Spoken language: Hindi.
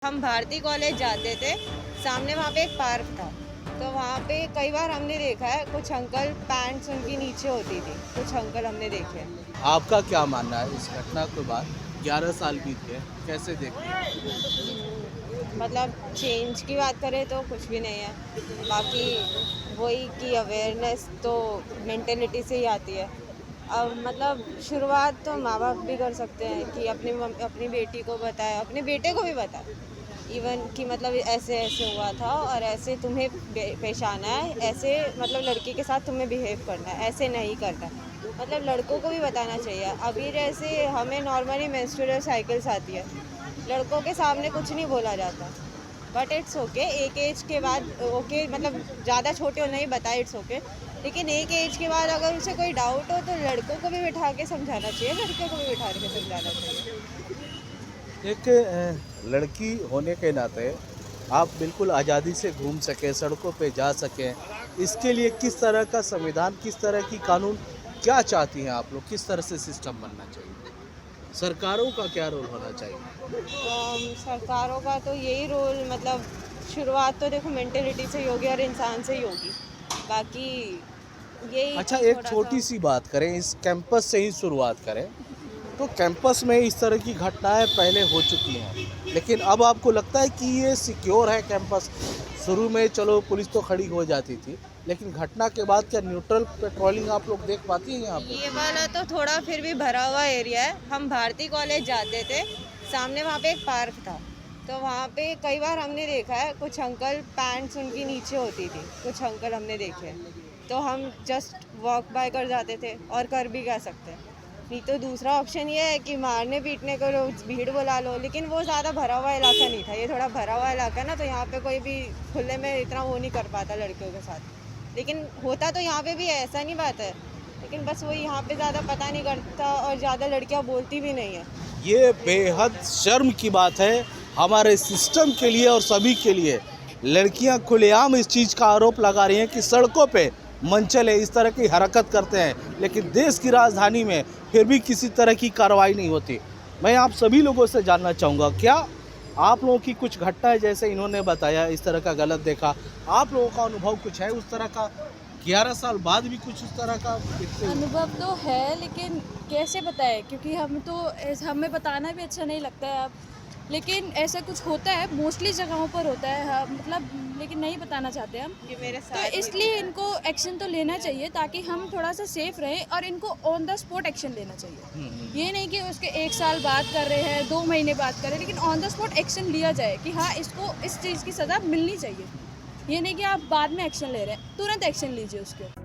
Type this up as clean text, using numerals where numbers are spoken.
हम भारती कॉलेज जाते थे, सामने वहाँ पे एक पार्क था, तो वहाँ पे कई बार हमने देखा है कुछ अंकल पैंट्स उनकी नीचे होती थी, कुछ अंकल हमने देखे हैं। आपका क्या मानना है इस घटना के बाद 11 साल बीत गए, कैसे देखते हैं? मतलब चेंज की बात करें तो कुछ भी नहीं है, बाकी वही कि अवेयरनेस तो मेंटेलिटी से ही आती है। अब मतलब शुरुआत तो माँ बाप भी कर सकते हैं कि अपनी बेटी को बताए, अपने बेटे को भी बताए इवन कि मतलब ऐसे ऐसे हुआ था और ऐसे तुम्हें पेश आना है, ऐसे मतलब लड़की के साथ तुम्हें बिहेव करना है, ऐसे नहीं करना है। मतलब लड़कों को भी बताना चाहिए। अभी जैसे हमें नॉर्मली मेंस्ट्रुअल साइकिल्स आती है, लड़कों के सामने कुछ नहीं बोला जाता, बट इट्स ओके। एक एज के बाद ओके, मतलब ज़्यादा छोटे हो नहीं बताए, इट्स ओके। लेकिन एक एज के बाद अगर उसे कोई डाउट हो तो लड़कों को भी बिठा के समझाना चाहिए, लड़कियों को भी बिठा के समझाना चाहिए। एक लड़की होने के नाते आप बिल्कुल आज़ादी से घूम सकें, सड़कों पे जा सकें, इसके लिए किस तरह का संविधान, किस तरह की कानून क्या चाहती हैं आप लोग, किस तरह से सिस्टम बनना चाहिए? सरकारों का क्या रोल होना चाहिए? सरकारों का तो यही रोल, मतलब शुरुआत तो देखो मेंटेलिटी से ही होगी और इंसान से ही होगी, बाकी यही अच्छा, कि एक थोड़ा छोटी सा सी बात करें, इस कैंपस से ही शुरुआत करें। तो कैंपस में इस तरह की घटनाएं पहले हो चुकी हैं, लेकिन अब आपको लगता है कि ये सिक्योर है कैंपस? शुरू में चलो पुलिस तो खड़ी हो जाती थी, लेकिन घटना के बाद क्या न्यूट्रल पेट्रोलिंग आप लोग देख पाती हैं यहाँ पे? ये वाला तो थोड़ा फिर भी भरा हुआ एरिया है। हम भारती कॉलेज जाते थे, सामने वहाँ पे एक पार्क था, तो वहाँ पे कई बार हमने देखा है कुछ अंकल पैंट्स उनकी नीचे होती थी, कुछ अंकल हमने देखे हैं। तो हम जस्ट वॉक बाय कर जाते थे और कर भी क्या सकते हैं। नहीं तो दूसरा ऑप्शन ये है कि मारने पीटने को लो, भीड़ बुला लो, लेकिन वो ज़्यादा भरा हुआ इलाका नहीं था, ये थोड़ा भरा हुआ इलाका है ना, तो यहाँ पे कोई भी खुले में इतना वो नहीं कर पाता लड़कियों के साथ। लेकिन होता तो यहाँ पे भी है, ऐसा नहीं बात है, लेकिन बस वो यहाँ पे ज़्यादा पता नहीं करता और ज़्यादा लड़कियाँ बोलती भी नहीं है। ये बेहद शर्म की बात है हमारे सिस्टम के लिए और सभी के लिए। लड़कियां खुलेआम इस चीज़ का आरोप लगा रही हैं कि सड़कों पे मनचले इस तरह की हरकत करते हैं, लेकिन देश की राजधानी में फिर भी किसी तरह की कार्रवाई नहीं होती। मैं आप सभी लोगों से जानना चाहूँगा, क्या आप लोगों की कुछ घटनाएं जैसे इन्होंने बताया इस तरह का गलत देखा, आप लोगों का अनुभव कुछ है उस तरह का? 11 साल बाद भी कुछ उस तरह का दिखते हुए? अनुभव तो है, लेकिन कैसे बताएं, क्योंकि हमें बताना भी अच्छा नहीं लगता है अब। लेकिन ऐसा कुछ होता है, मोस्टली जगहों पर होता है, मतलब लेकिन नहीं बताना चाहते हम। कि मेरे तो साथ इसलिए इनको एक्शन तो लेना चाहिए ताकि हम थोड़ा सा सेफ रहें, और इनको ऑन द स्पॉट एक्शन लेना चाहिए। ये नहीं कि उसके 1 साल बाद कर रहे हैं, 2 महीने बाद कर रहे हैं, लेकिन ऑन द स्पॉट एक्शन लिया जाए कि हाँ, इसको इस चीज़ की सज़ा मिलनी चाहिए। ये नहीं कि आप बाद में एक्शन ले रहे हैं, तुरंत एक्शन लीजिए उसके ऊपर।